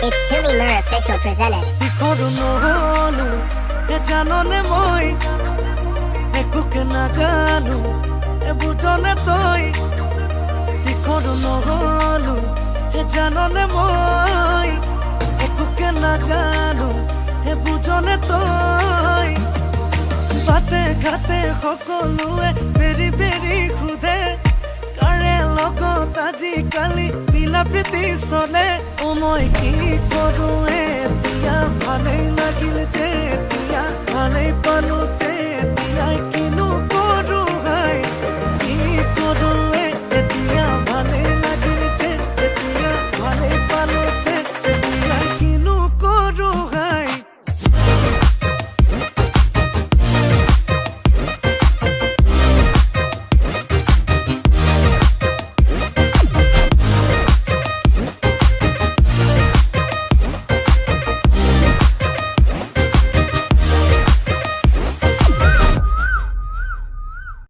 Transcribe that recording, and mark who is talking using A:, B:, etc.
A: It's Tumi Mur Official presented.
B: জাননে মই একোকে নাজানো বুঝনে তই তীখৰো নহলো জাননে মই একোকে নাজানো বুঝনে তই বাতে ঘাতে সকলোৱে বেৰি বেৰি খুদে কাৰে লগত আজিকালি মিলা প্ৰীতি চলে মই কি কৰোঁ এতিয়া ভালেই লাগিল যে